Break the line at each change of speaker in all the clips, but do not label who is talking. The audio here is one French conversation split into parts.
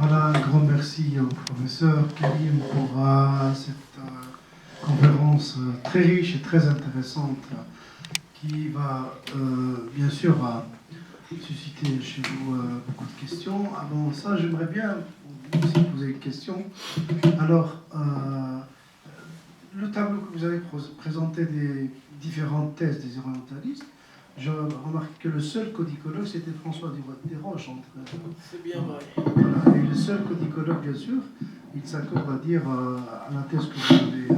Voilà, un grand merci au professeur Karim pour cette conférence très riche et très intéressante qui va bien sûr susciter chez vous beaucoup de questions. Avant ça, j'aimerais bien vous aussi poser une question. Alors, le tableau que vous avez présenté des différentes thèses des orientalistes, je remarque que le seul codicologue, c'était François Desroches.
C'est bien vrai.
Voilà. Et le seul codicologue, bien sûr, il s'accorde à dire à la thèse que vous avez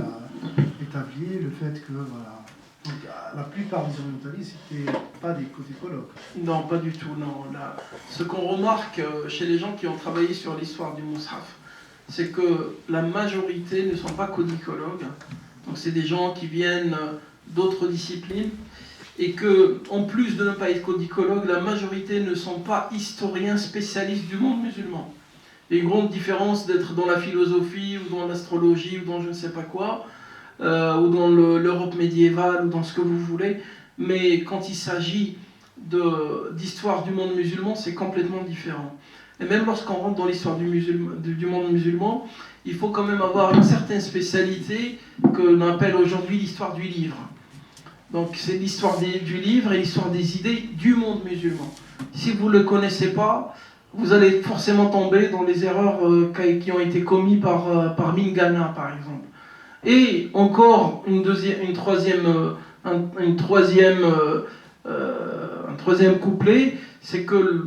établie, le fait que, voilà. Donc, la plupart des orientalistes n'étaient pas des codicologues.
Non, pas du tout, non. Là, ce qu'on remarque chez les gens qui ont travaillé sur l'histoire du Mus'haf, c'est que la majorité ne sont pas codicologues. Donc, c'est des gens qui viennent d'autres disciplines. Et que, en plus de ne pas être codicologue, la majorité ne sont pas historiens spécialistes du monde musulman. Il y a une grande différence d'être dans la philosophie, ou dans l'astrologie, ou dans je ne sais pas quoi, ou dans l'Europe médiévale, ou dans ce que vous voulez. Mais quand il s'agit d'histoire du monde musulman, c'est complètement différent. Et même lorsqu'on rentre dans l'histoire du monde musulman, il faut quand même avoir une certaine spécialité que l'on appelle aujourd'hui l'histoire du livre. Donc c'est l'histoire du livre et l'histoire des idées du monde musulman. Si vous ne le connaissez pas, vous allez forcément tomber dans les erreurs qui ont été commises par Mingana, par exemple. Et encore un troisième couplet, c'est que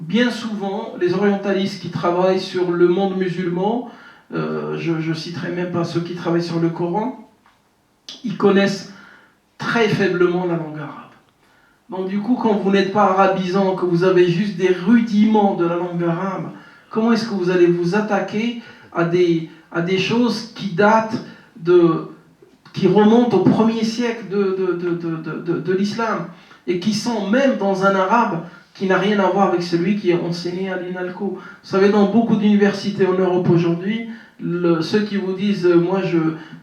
bien souvent, les orientalistes qui travaillent sur le monde musulman, je ne citerai même pas ceux qui travaillent sur le Coran, ils connaissent très faiblement la langue arabe. Donc du coup, quand vous n'êtes pas arabisant, que vous avez juste des rudiments de la langue arabe, comment est-ce que vous allez vous attaquer à des choses qui datent qui remontent au 1er siècle de l'islam et qui sont même dans un arabe qui n'a rien à voir avec celui qui est enseigné à l'INALCO. Vous savez, dans beaucoup d'universités en Europe aujourd'hui, ceux qui vous disent moi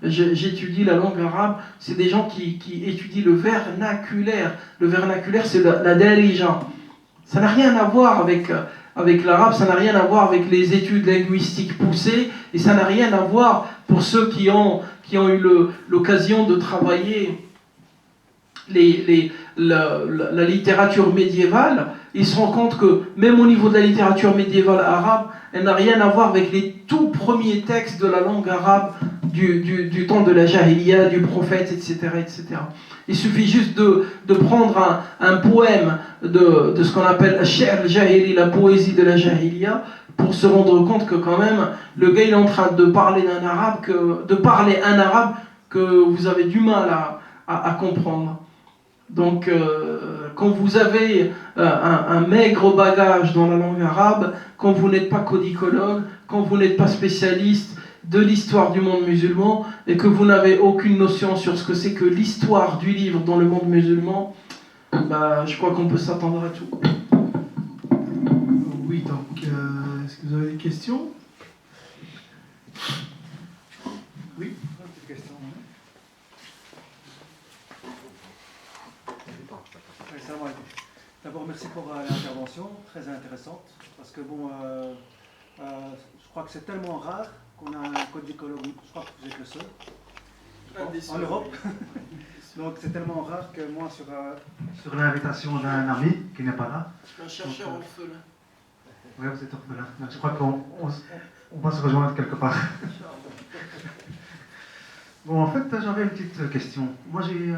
j'étudie la langue arabe, c'est des gens qui étudient le vernaculaire. Le vernaculaire, c'est la darija. Ça n'a rien à voir avec l'arabe, ça n'a rien à voir avec les études linguistiques poussées, et ça n'a rien à voir pour ceux qui ont eu l'occasion de travailler la littérature médiévale. Ils se rendent compte que même au niveau de la littérature médiévale arabe, elle n'a rien à voir avec les tout premiers textes de la langue arabe du temps de la Jahiliya, du prophète, etc. etc. Il suffit juste de prendre un poème de ce qu'on appelle Shi'r al-Jahili, la poésie de la Jahiliya, pour se rendre compte que quand même, le gars il est en train de parler un arabe que vous avez du mal à comprendre. Donc, quand vous avez un maigre bagage dans la langue arabe, quand vous n'êtes pas codicologue, quand vous n'êtes pas spécialiste de l'histoire du monde musulman, et que vous n'avez aucune notion sur ce que c'est que l'histoire du livre dans le monde musulman, je crois qu'on peut s'attendre à tout.
Oui, donc, est-ce que vous avez des questions? Oui.
D'abord, merci pour l'intervention, très intéressante, parce que bon, je crois que c'est tellement rare qu'on a un codicologue, je crois que vous êtes le seul, en Europe. Donc c'est tellement rare que moi, sur l'invitation d'un ami qui n'est pas là...
Un chercheur orphelin.
Oui, vous êtes orphelin. Je crois qu'on va se rejoindre quelque part. Bon, en fait, j'avais une petite question. Moi, j'ai,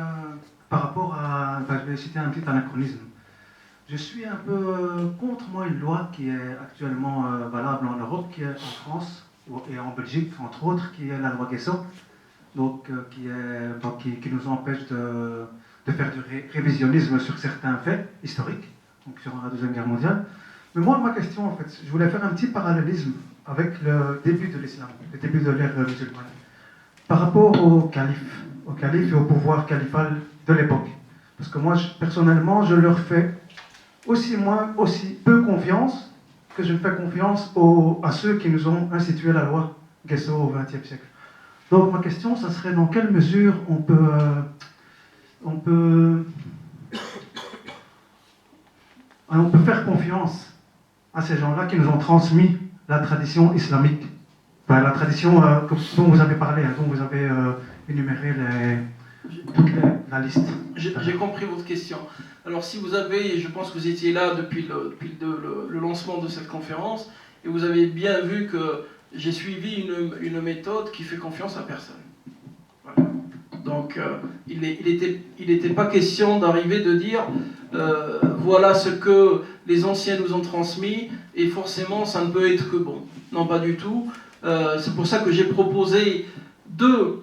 par rapport à... je vais citer un petit anachronisme. Je suis un peu contre, moi, une loi qui est actuellement valable en Europe, qui est en France et en Belgique, entre autres, qui est la loi Guesso, donc, qui nous empêche de faire du révisionnisme sur certains faits historiques, donc sur la Deuxième Guerre mondiale. Mais moi, ma question, en fait, je voulais faire un petit parallélisme avec le début de l'islam, le début de l'ère musulmane, par rapport au calife et au pouvoir califal de l'époque. Parce que moi, personnellement, je leur fais aussi peu confiance que je ne fais confiance à ceux qui nous ont institué la loi Guesso au XXe siècle. Donc ma question, ça serait dans quelle mesure on peut faire confiance à ces gens-là qui nous ont transmis la tradition islamique, la tradition dont vous avez parlé, dont vous avez énuméré la liste.
J'ai compris votre question. Alors si vous avez, je pense que vous étiez là depuis le lancement de cette conférence, et vous avez bien vu que j'ai suivi une méthode qui fait confiance à personne. Voilà. Donc il n'était pas question d'arriver de dire voilà ce que les anciens nous ont transmis et forcément ça ne peut être que bon. Non, pas du tout. C'est pour ça que j'ai proposé de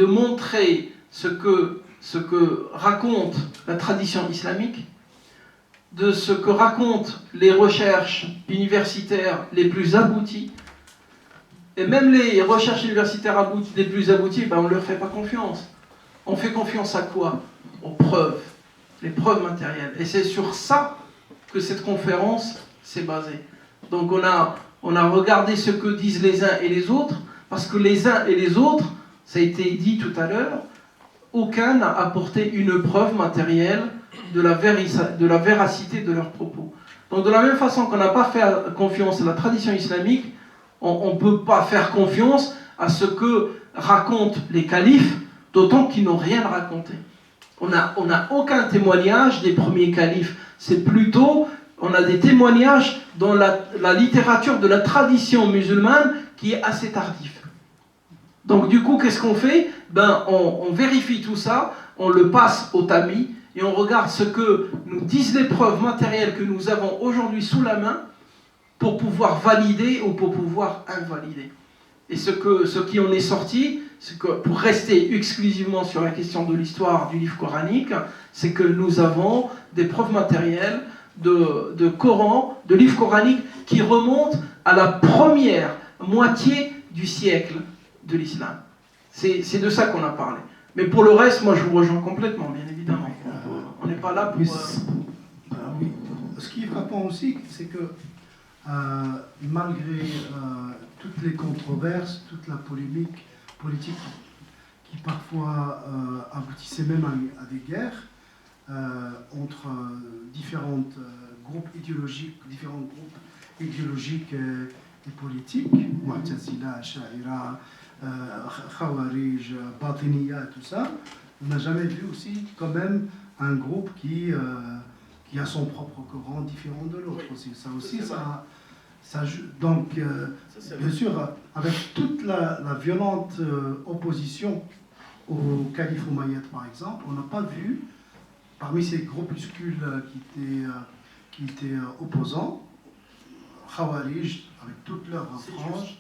montrer ce que raconte la tradition islamique, de ce que racontent les recherches universitaires les plus abouties. Et même les recherches universitaires les plus abouties, ben on ne leur fait pas confiance. On fait confiance à quoi? Aux preuves, les preuves matérielles. Et c'est sur ça que cette conférence s'est basée. Donc on a regardé ce que disent les uns et les autres, parce que les uns et les autres, ça a été dit tout à l'heure, aucun n'a apporté une preuve matérielle de la véracité de leurs propos. Donc de la même façon qu'on n'a pas fait confiance à la tradition islamique, on ne peut pas faire confiance à ce que racontent les califes, d'autant qu'ils n'ont rien raconté. On n'a aucun témoignage des premiers califes. C'est plutôt, on a des témoignages dans la littérature de la tradition musulmane qui est assez tardif. Donc du coup, qu'est-ce qu'on fait? On vérifie tout ça, on le passe au tamis, et on regarde ce que nous disent les preuves matérielles que nous avons aujourd'hui sous la main pour pouvoir valider ou pour pouvoir invalider. Et ce qui en est sorti, c'est que pour rester exclusivement sur la question de l'histoire du livre coranique, c'est que nous avons des preuves matérielles de Coran, de livre coranique qui remontent à la première moitié du siècle de l'islam. C'est de ça qu'on a parlé. Mais pour le reste, moi je vous rejoins complètement, bien évidemment. On n'est pas là pour...
Oui. Ce qui est frappant aussi, c'est que malgré toutes les controverses, toute la polémique politique qui parfois aboutissait même à des guerres entre différents groupes idéologiques et politiques, Mu'tazila, Ash'ira, Khawarij, Batiniya, tout ça, on n'a jamais vu aussi quand même un groupe qui a son propre Coran différent de l'autre. Oui. Ça aussi, ça donc, bien sûr, avec toute la violente opposition au calife Omeyyade, par exemple, on n'a pas vu, parmi ces groupuscules qui étaient opposants, Khawarij, avec toutes leurs franges,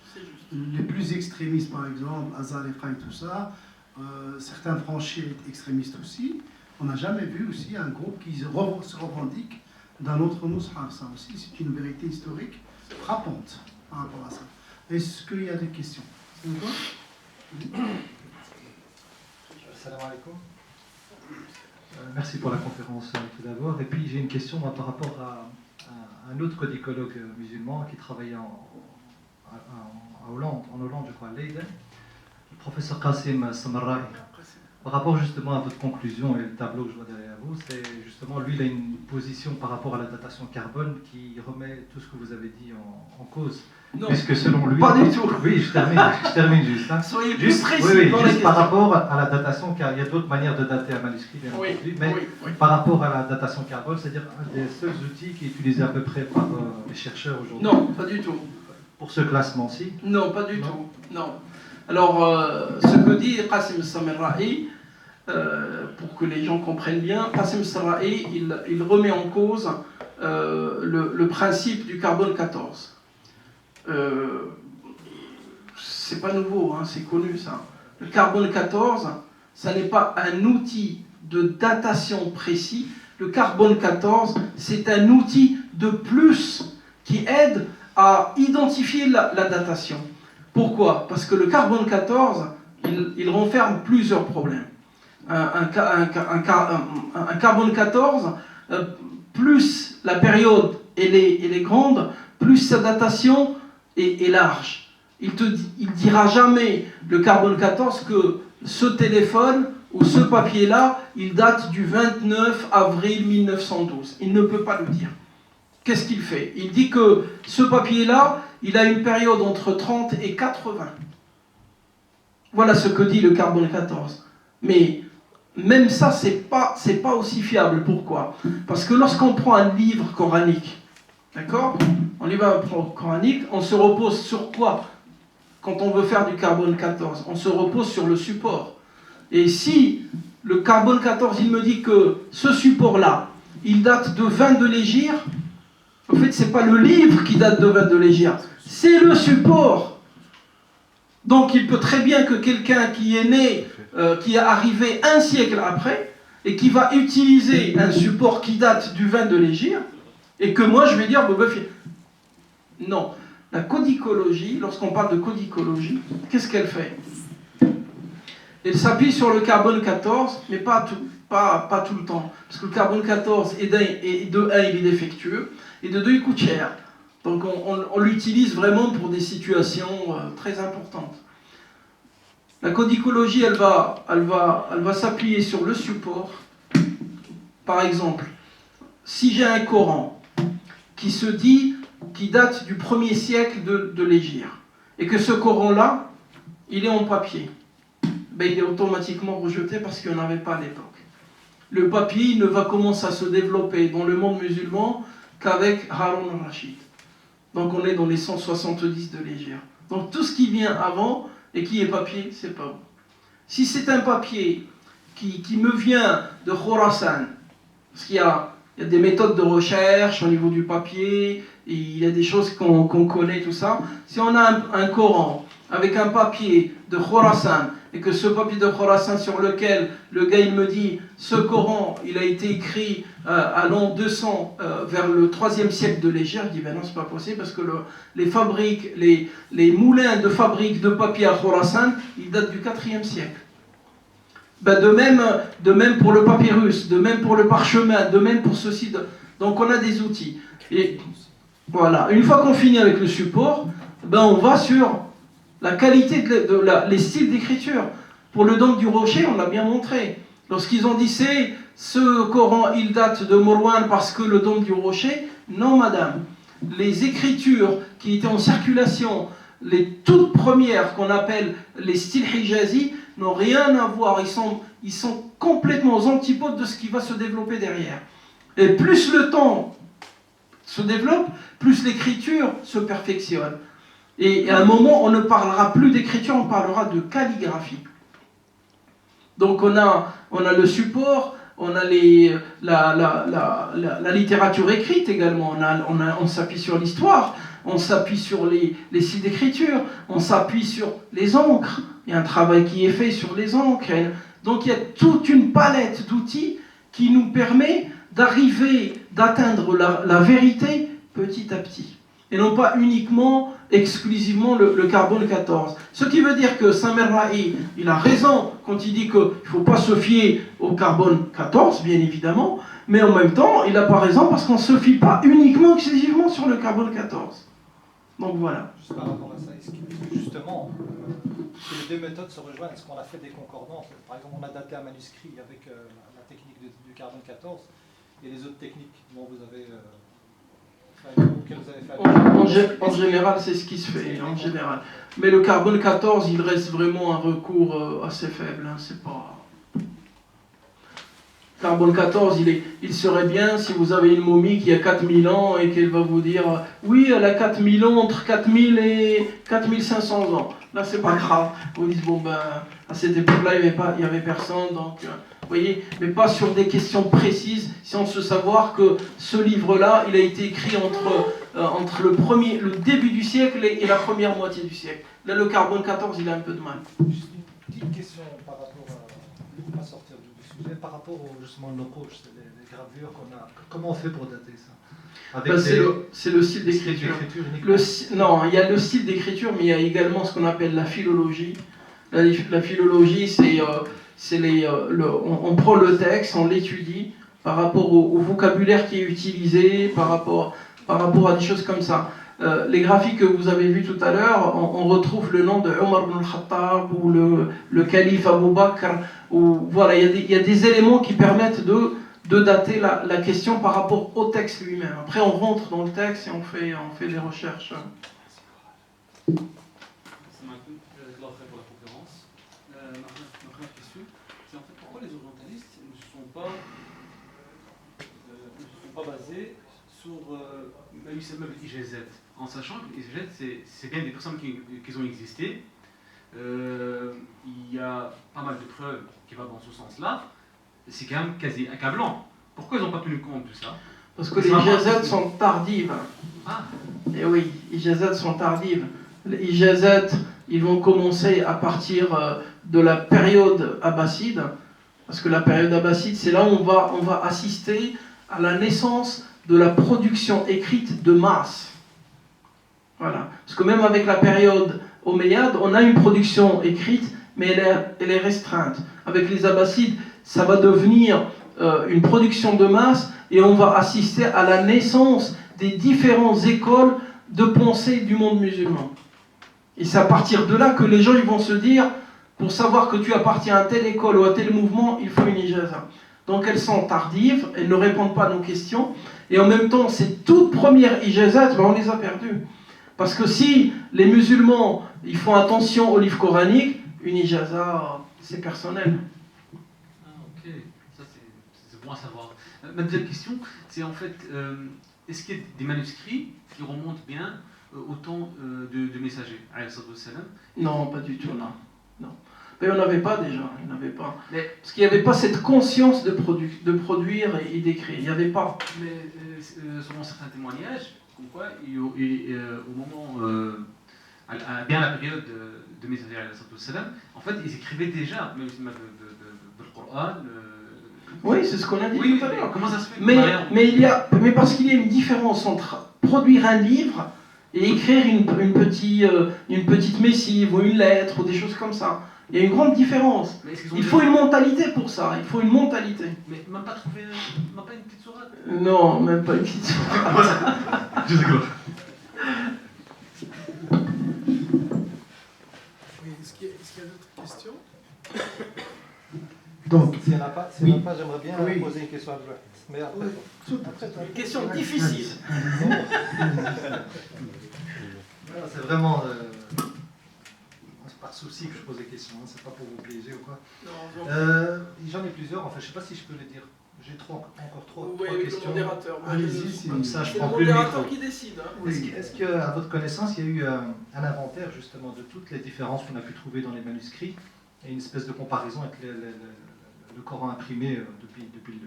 les plus extrémistes, par exemple, Azariqa et tout ça, certains franchis extrémistes aussi, on n'a jamais vu aussi un groupe qui se revendique d'un autre mushaf. Ça aussi, c'est une vérité historique frappante par rapport à ça. Est-ce qu'il y a des questions?
Salam alaikum. Merci pour la conférence tout d'abord. Et puis j'ai une question par rapport à un autre codicologue musulman qui travaillait en Hollande, je crois, à Leiden, le professeur Qasim Samarra'i. Par rapport justement à votre conclusion et le tableau que je vois derrière vous, c'est justement, lui, il a une position par rapport à la datation carbone qui remet tout ce que vous avez dit en cause.
Non,
puisque selon lui...
pas du tout.
Oui, je termine juste. Hein.
Soyez plus
juste,
précis
oui,
dans
juste
les
par
questions.
rapport à la datation, car il y a d'autres manières de dater un manuscrit, bien entendu, mais par rapport à la datation carbone, c'est-à-dire un des seuls outils qui est utilisé à peu près par les chercheurs aujourd'hui.
Non, pas du tout.
Pour ce classement-ci?
Non, pas du tout. Non. Alors, ce que dit Qasim Samarra'i, pour que les gens comprennent bien, Qasim Samarra'i, il remet en cause le principe du carbone 14. C'est pas nouveau, hein, c'est connu ça. Le carbone 14, ça n'est pas un outil de datation précis. Le carbone 14, c'est un outil de plus qui aide à identifier la datation. Pourquoi? Parce que le carbone 14, il renferme plusieurs problèmes. Un carbone 14, plus la période elle est grande, plus sa datation est large. Il dira jamais, le carbone 14, que ce téléphone ou ce papier-là, il date du 29 avril 1912. Il ne peut pas le dire. qu'est-ce qu'il fait? Il dit que ce papier-là, il a une période entre 30 et 80. Voilà ce que dit le carbone 14. Mais même ça, c'est pas aussi fiable. Pourquoi? Parce que lorsqu'on prend un livre coranique, d'accord? Un livre coranique, on se repose sur quoi? Quand on veut faire du carbone 14, on se repose sur le support. Et si le carbone 14, il me dit que ce support-là, il date de 22 Légir, en fait, ce n'est pas le livre qui date de 22 Légir, c'est le support. Donc, il peut très bien que quelqu'un qui est né, qui est arrivé un siècle après, et qui va utiliser un support qui date du 22 Légir, et que moi, je vais dire, non. La codicologie, lorsqu'on parle de codicologie, qu'est-ce qu'elle fait? Elle s'appuie sur le carbone 14, mais pas tout le temps. Parce que le carbone 14, de 1, il est défectueux, et de 2, il coûte cher. Donc on l'utilise vraiment pour des situations très importantes. La codicologie, elle va s'appuyer sur le support. Par exemple, si j'ai un Coran qui date du 1er siècle de l'Hégire, et que ce Coran-là, il est en papier, ben, il est automatiquement rejeté parce qu'il n'y en avait pas à l'époque. Le papier ne va commencer à se développer dans le monde musulman qu'avec Haroun al-Rachid. Donc on est dans les 170 de l'Hégire. Donc tout ce qui vient avant et qui est papier, c'est pas bon. Si c'est un papier qui me vient de Khorasan, parce qu'il y a des méthodes de recherche au niveau du papier, et il y a des choses qu'on connaît, tout ça. Si on a un Coran avec un papier de Khorasan, et que ce papier de Khorasan sur lequel le gars il me dit ce Coran il a été écrit à l'an 200 vers le 3e siècle de l'Hégire, je dis ben non c'est pas possible parce que les moulins de fabrique de papier à Khorasan ils datent du 4e siècle. Ben de même pour le papyrus, de même pour le parchemin, de même pour ceci. Donc on a des outils. Et voilà, une fois qu'on finit avec le support, ben on va sur la qualité les styles d'écriture. Pour le dôme du rocher, on l'a bien montré. Lorsqu'ils ont dit ce Coran, il date de Marwan parce que le dôme du rocher, non madame. Les écritures qui étaient en circulation, les toutes premières qu'on appelle les styles hijazi, n'ont rien à voir. Ils sont complètement aux antipodes de ce qui va se développer derrière. Et plus le temps se développe, plus l'écriture se perfectionne. Et à un moment, on ne parlera plus d'écriture, on parlera de calligraphie. Donc on a le support, on a la littérature écrite également, on s'appuie sur l'histoire, on s'appuie sur les styles d'écriture, on s'appuie sur les encres. Il y a un travail qui est fait sur les encres. Donc il y a toute une palette d'outils qui nous permet d'atteindre la vérité petit à petit. Et non pas uniquement, exclusivement le carbone 14. Ce qui veut dire que Samer Ra'i, il a raison quand il dit qu'il ne faut pas se fier au carbone 14, bien évidemment, mais en même temps, il n'a pas raison parce qu'on ne se fie pas uniquement, exclusivement sur le carbone 14. Donc voilà.
Juste par rapport à ça, est-ce que justement, les deux méthodes se rejoignent? Est-ce qu'on a fait des concordances? Par exemple, on a daté un manuscrit avec la technique du carbone 14 et les autres techniques dont vous avez...
En général, c'est ce qui se fait, en général. Mais le carbone 14, il reste vraiment un recours assez faible. Hein, c'est pas... Carbone 14, il serait bien si vous avez une momie qui a 4000 ans et qu'elle va vous dire oui, elle a 4000 ans, entre 4000 et 4500 ans. Là, c'est pas grave. Vous dites, bon, ben, à cette époque-là, il n'y avait personne, donc... Vous voyez, mais pas sur des questions précises, sans se savoir que ce livre-là, il a été écrit entre le début du siècle et la première moitié du siècle. Là, le carbone 14, il a un peu de mal.
Juste une petite question par rapport à... pas sortir du sujet, par rapport justement aux locaux, les gravures qu'on a. Comment on fait pour dater ça?
C'est le style d'écriture. Non, il y a le style d'écriture, mais il y a également ce qu'on appelle la philologie. La philologie, on prend le texte, on l'étudie par rapport au vocabulaire qui est utilisé, par rapport à des choses comme ça. Les graphiques que vous avez vus tout à l'heure, on retrouve le nom de Omar ibn al-Khattab ou le calife Abu Bakr. Voilà, il y a des éléments qui permettent de dater la question par rapport au texte lui-même. Après, on rentre dans le texte et on fait des recherches.
C'est maintenant pour la conférence. Ma première question, c'est en fait pourquoi les orientalistes ne se sont pas basés sur l'IGZ, en sachant que l'IGZ, c'est bien des personnes qui ont existé. Il y a pas mal de preuves qui vont dans ce sens-là. C'est quand même quasi accablant. Pourquoi ils n'ont pas tenu compte de ça?
Parce que les IGZ sont tardives.
Ah.
Et oui, les IGZ sont tardives. Les IGZ, ils vont commencer à partir de la période abbasside, parce que la période abbasside, c'est là où on va assister à la naissance de la production écrite de masse. Voilà. Parce que même avec la période omeyyade, on a une production écrite, mais elle est restreinte. Avec les abbassides, ça va devenir une production de masse, et on va assister à la naissance des différentes écoles de pensée du monde musulman. Et c'est à partir de là que les gens ils vont se dire, pour savoir que tu appartiens à telle école ou à tel mouvement, il faut une ijaza. Donc elles sont tardives, elles ne répondent pas à nos questions, et en même temps, ces toutes premières ijazat, on les a perdues. Parce que si les musulmans ils font attention aux livres coraniques, une ijaza, c'est personnel.
Ah, ok, ça c'est bon à savoir. Ma deuxième question, c'est en fait, est-ce qu'il y a des manuscrits qui remontent bien au temps de messager, alayhi salam?
Non, pas du tout, non. Mais on n'avait pas déjà, il n'avait pas. Parce qu'il n'y avait pas cette conscience de produire et d'écrire, il n'y avait pas.
Mais selon certains témoignages, comme quoi, au moment, bien à la période de messager, alayhi salam, en fait, ils écrivaient déjà, même le Coran.
Oui, c'est ce qu'on a dit
oui,
tout à l'heure.
comment ça se fait?
Mais parce qu'il y a une différence entre produire un livre et écrire une petite missive ou une lettre ou des choses comme ça. Il y a une grande différence. Il faut une mentalité pour ça, il faut une mentalité.
Mais même pas trouvé, même pas une petite sourate?
Non, même pas une petite sourate.
Je sais quoi.
Oui, est-ce qu'il y a d'autres questions?
Donc, s'il n'y en a pas,
oui.
J'aimerais bien poser une question à Abdel. Mais après,
Une question difficile.
C'est vraiment par souci que je pose des questions, hein. C'est pas pour vous piéger ou quoi. J'en ai plusieurs, enfin je sais pas si je peux les dire. J'ai encore trois questions.
Le modérateur.
Allez-y,
Comme ça je
c'est
prends
le
plus le micro.
modérateur qui décide. Hein.
Oui. Est-ce qu'à votre connaissance, il y a eu un inventaire justement de toutes les différences qu'on a pu trouver dans les manuscrits et une espèce de comparaison avec le Coran imprimé depuis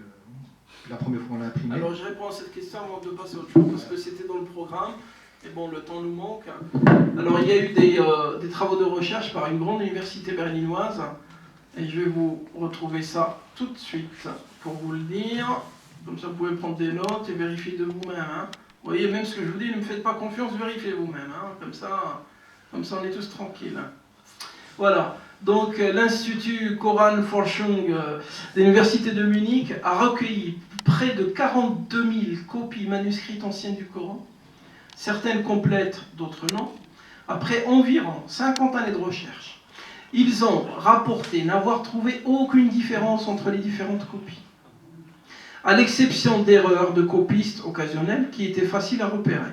la première fois qu'on l'a imprimé?
Alors je réponds à cette question avant de passer à autre chose, parce que c'était dans le programme, et bon, le temps nous manque. Alors il y a eu des travaux de recherche par une grande université berlinoise, et je vais vous retrouver ça tout de suite pour vous le dire. Comme ça vous pouvez prendre des notes et vérifier de vous-même. Hein. Vous voyez, même ce que je vous dis, ne me faites pas confiance, vérifiez vous-même. Hein. Comme ça on est tous tranquilles. Voilà. Donc l'Institut Koran Forschung de l'Université de Munich a recueilli près de 42 000 copies manuscrites anciennes du Coran, certaines complètes, d'autres non, après environ 50 années de recherche. Ils ont rapporté n'avoir trouvé aucune différence entre les différentes copies, à l'exception d'erreurs de copistes occasionnelles qui étaient faciles à repérer.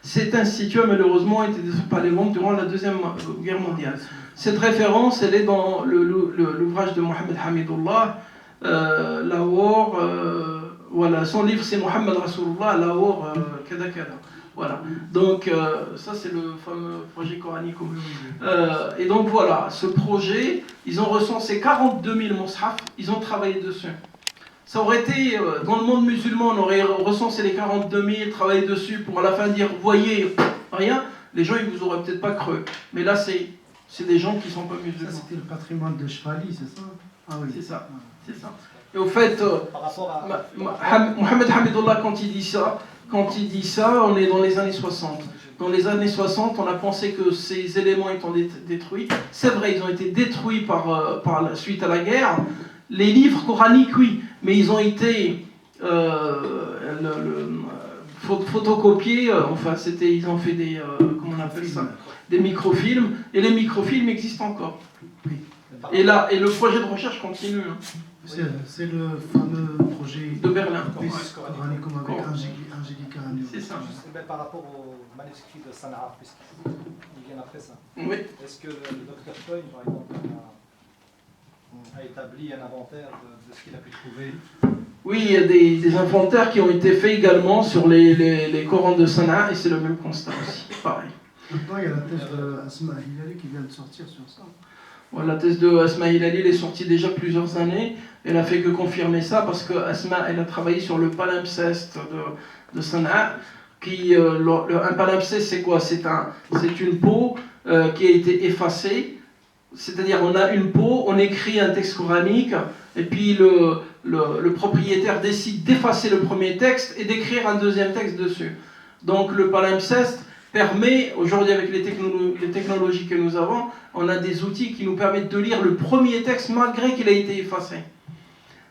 Cet institut a malheureusement été détruit par les bombes durant la Deuxième Guerre mondiale. Cette référence, elle est dans l'ouvrage de Mohamed Hamidullah, La War, voilà, son livre c'est Mohamed Rasulullah, La War, Kada Kada. Voilà, donc ça c'est le fameux projet coranique. Et donc voilà, ce projet, ils ont recensé 42 000 mushaf, ils ont travaillé dessus. Ça aurait été, dans le monde musulman, on aurait recensé les 42 000, travaillé dessus pour à la fin dire, vous voyez, rien, les gens ils vous auraient peut-être pas cru. Mais là c'est des gens qui sont pas musulmans.
Ça c'était le patrimoine de Chevali, c'est ça? Ah oui.
C'est ça, c'est ça. Et au fait,
par rapport à...
Mohamed Hamidullah, quand il dit ça, on est dans les années 60. Dans les années 60, on a pensé que ces éléments étant détruits. C'est vrai, ils ont été détruits par la suite à la guerre. Les livres coraniques, oui, mais ils ont été photocopiés. Enfin, ils ont fait des, comment on appelle ça, des microfilms. Et les microfilms existent encore.
Oui.
Et là, et le projet de recherche continue, hein,
C'est le fameux projet
de Berlin.
Bis
Ouais.
Coranicum avec
Coran.
Angelica Agnew.
C'est ça.
Mais par rapport au manuscrit de Sana'a, puisqu'ils viennent après ça,
Oui.
est-ce que le docteur Coyne, par exemple, a établi un inventaire de ce qu'il a pu trouver?
Oui, il y a des inventaires qui ont été faits également sur les Corans de Sana'a et c'est le même constat aussi, pareil.
Maintenant, il y a la thèse de Asma Hilali qui vient de sortir sur ça.
Voilà, la thèse de Asma Hilali, elle est sortie déjà plusieurs années. Elle a fait que confirmer ça parce que Asma, elle a travaillé sur le palimpseste de Sana'a. Un palimpseste, c'est quoi? C'est une peau qui a été effacée. C'est-à-dire, on a une peau, on écrit un texte coranique, et puis le propriétaire décide d'effacer le premier texte et d'écrire un deuxième texte dessus. Donc, le palimpseste permet, aujourd'hui avec les technologies que nous avons, on a des outils qui nous permettent de lire le premier texte malgré qu'il a été effacé.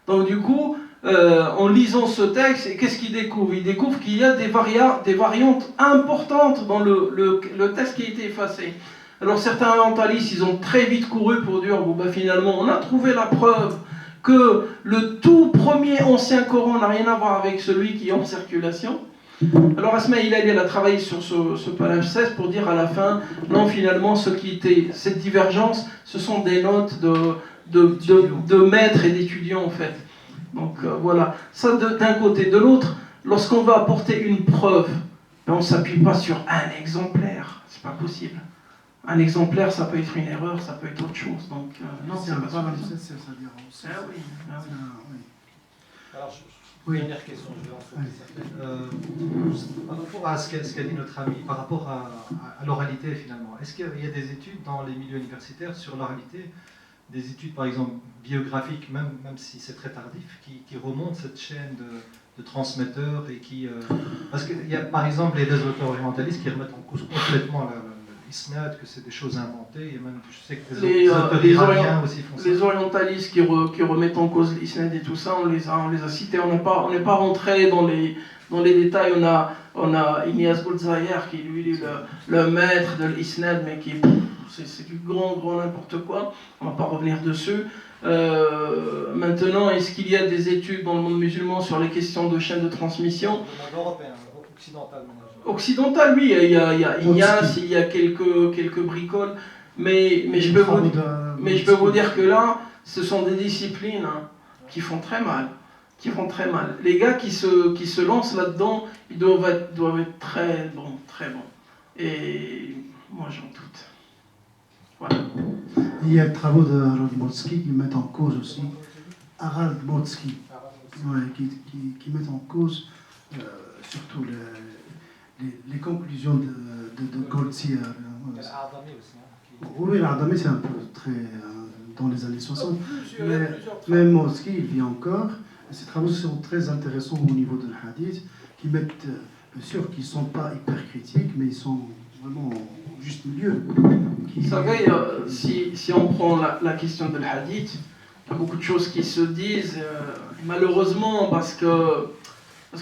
Donc du coup, en lisant ce texte, qu'est-ce qu'il découvre? Il découvre qu'il y a des variantes importantes dans le texte qui a été effacé. Alors certains orientalistes, ils ont très vite couru pour dire, bon, ben, finalement, on a trouvé la preuve que le tout premier ancien Coran n'a rien à voir avec celui qui est en circulation. Alors Asma Hilali, elle a travaillé sur ce palimpseste pour dire à la fin, non, finalement, cette divergence, ce sont des notes de maîtres et d'étudiants en fait. Donc voilà, ça d'un côté. De l'autre, lorsqu'on va apporter une preuve, ben, on ne s'appuie pas sur un exemplaire, c'est pas possible. Un exemplaire, ça peut être une erreur, ça peut être autre chose. Donc non,
C'est
c'est
un
pas ça.
palimpseste, c'est-à-dire.
Ah oui, ah oui.
Oui.
Alors,
Oui.
dernière question, je vais en sauter certaines. Par rapport à ce qu'a dit notre ami, par rapport à l'oralité finalement, est-ce qu'il y a des études dans les milieux universitaires sur l'oralité, des études par exemple biographiques, même si c'est très tardif, qui remontent cette chaîne de transmetteurs et qui... parce qu'il y a par exemple les auteurs orientalistes qui remettent en cause complètement l'isnad, que c'est des choses inventées, et même je sais que les auteurs iraniens aussi font ça.
Les orientalistes qui remettent en cause l'isnad et tout ça, on les a cités, on n'est pas rentré dans les détails. On a Ignace Boulzayer qui lui est le maître de l'isnad, mais qui c'est du grand n'importe quoi, on ne va pas revenir dessus. Maintenant, est-ce qu'il y a des études dans le monde musulman sur les questions de chaîne de transmission?
Le monde européen, occidental.
Occidental, oui, il y a Ignace, il y a quelques bricoles, mais je peux vous dire que là, ce sont des disciplines qui font très mal. Les gars qui se lancent là-dedans, ils doivent être très bons. Et moi, j'en doute. Voilà.
Il y a les travaux de Harold Motsky qui mettent en cause aussi. Harald Motsky, ouais, qui mettent en cause surtout les conclusions de Goldziher.
Il y a l'Ardami aussi.
Oui, l'Ardami, c'est un peu très dans les années 60. Mais Motsky, il vit encore. Et ces travaux sont très intéressants au niveau de l'hadith, qui mettent, bien sûr, qu'ils ne sont pas hyper critiques, mais ils sont vraiment au juste milieu.
Vous savez, si on prend la question de l'hadith, il y a beaucoup de choses qui se disent, malheureusement, parce que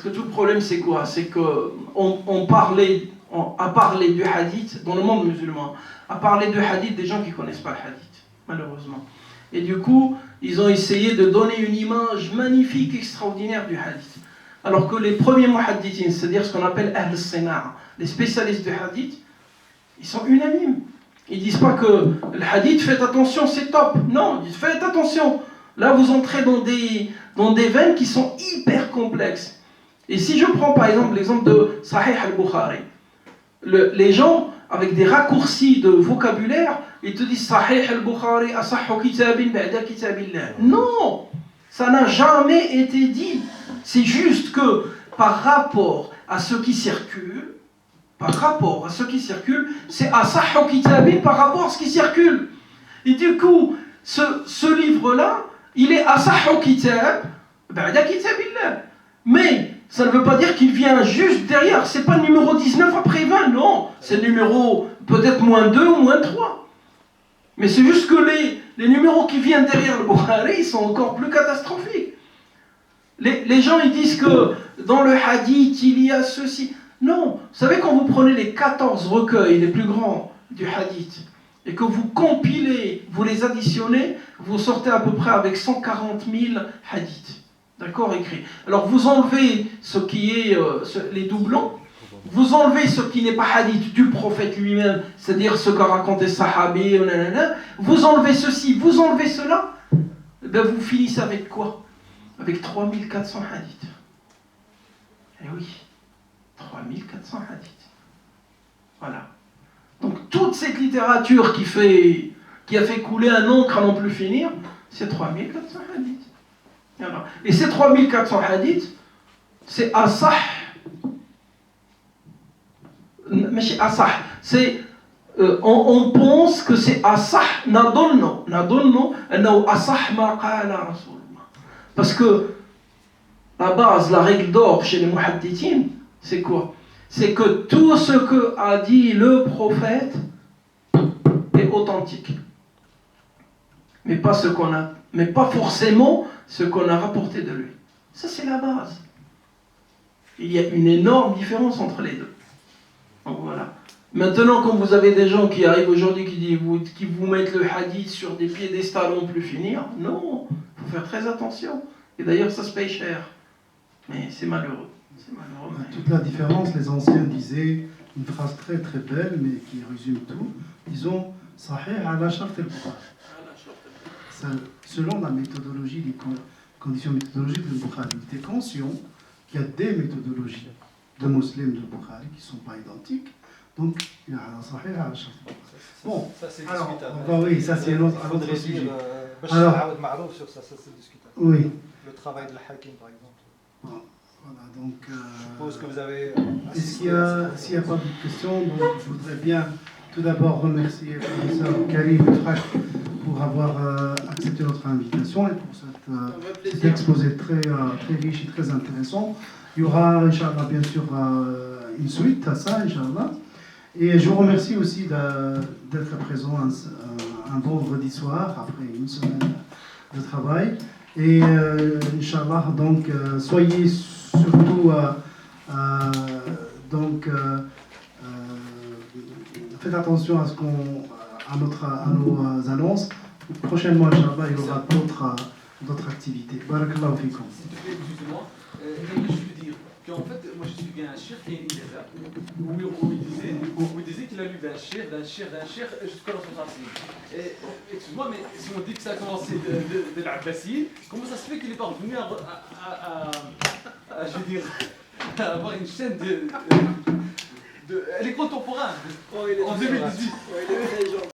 tout le problème, c'est quoi? C'est qu'on a parlé du hadith dans le monde musulman, à parler du hadith des gens qui ne connaissent pas le hadith, malheureusement. Et du coup, ils ont essayé de donner une image magnifique, extraordinaire du hadith. Alors que les premiers muhaddithines, c'est-à-dire ce qu'on appelle Ahl al-Sina', les spécialistes du hadith, ils sont unanimes. Ils ne disent pas que le hadith, faites attention, c'est top. Non, ils disent faites attention. Là, vous entrez dans des veines qui sont hyper complexes. Et si je prends par exemple l'exemple de Sahih al-Bukhari, les gens, avec des raccourcis de vocabulaire, ils te disent Sahih al-Bukhari asahhu kitabin ba'da kitabillah. Non, ça n'a jamais été dit. C'est juste que par rapport à ce qui circule, c'est asahhu kitabin par rapport à ce qui circule. Et du coup, ce livre-là, il est asahhu kitab ba'da kitabillah. Mais ça ne veut pas dire qu'il vient juste derrière. C'est pas le numéro 19 après 20, non. C'est le numéro peut-être -2 ou -3. Mais c'est juste que les numéros qui viennent derrière le Bukhari, ils sont encore plus catastrophiques. Les gens, ils disent que dans le hadith, il y a ceci. Non. Vous savez, quand vous prenez les 14 recueils les plus grands du hadith, et que vous compilez, vous les additionnez, vous sortez à peu près avec 140 000 hadiths. D'accord, écrit. Alors vous enlevez ce qui est les doublons, vous enlevez ce qui n'est pas hadith du prophète lui-même, c'est-à-dire ce qu'a raconté Sahabi, vous enlevez ceci, vous enlevez cela, ben vous finissez avec quoi? Avec 3400 hadiths. Eh oui, 3400 hadiths. Voilà. Donc toute cette littérature qui a fait couler un encre à n'en plus finir, c'est 3400 hadiths. Voilà. Et ces 3400 hadiths, c'est asah. Mais c'est asah. C'est on pense que c'est asah nadonno annahu asah ma qala rasulullah. Parce que la base, la règle d'or chez les muhaddithines, c'est quoi? C'est que tout ce que a dit le prophète est authentique. Mais pas forcément ce qu'on a rapporté de lui. Ça, c'est la base. Il y a une énorme différence entre les deux. Donc voilà. Maintenant, quand vous avez des gens qui arrivent aujourd'hui qui vous mettent le hadith sur des piédestals on ne plus finir, non, il faut faire très attention. Et d'ailleurs, ça se paye cher. Mais c'est malheureux. C'est malheureux.
Toute la différence, les anciens disaient une phrase très très belle, mais qui résume tout. Disons, Sahih ala shart al-Bukhari. Selon la méthodologie, les conditions méthodologiques de Bukhari, il était conscient qu'il y a des méthodologies de musulmans de Bukhari qui ne sont pas identiques. Donc, il y a un Sahih ala shart al-Bukhari. Bon,
ça c'est
alors,
discutable.
oui, ça c'est un autre sujet.
Alors, sur ça c'est discutable.
Oui.
Le travail de l'Hakim par exemple.
Voilà, donc,
Je suppose que vous avez.
s'il n'y a pas d'autres questions, donc je voudrais bien tout d'abord remercier le professeur Karim Frach pour avoir accepté notre invitation et pour cet exposé très riche et très intéressant. Il y aura, Inch'Allah, bien sûr, une suite à ça, Inch'Allah. Et je vous remercie aussi d'être présent un vendredi soir, après une semaine de travail. Et Inch'Allah, donc, soyez surtout, faites attention à nos annonces. Prochainement, Inch'Allah, il y aura d'autres activités. Barakallahu fikum.
Excusez-moi, je veux dire qu'en fait, moi je suis bien un chef qui est une déjà, où il disait qu'il a lu d'un chef jusqu'à la 66. Excuse-moi, mais si on dit que ça a commencé de l'Abbaside, comment ça se fait qu'il est parvenu je veux dire, à avoir une chaîne elle est contemporaine en 2018.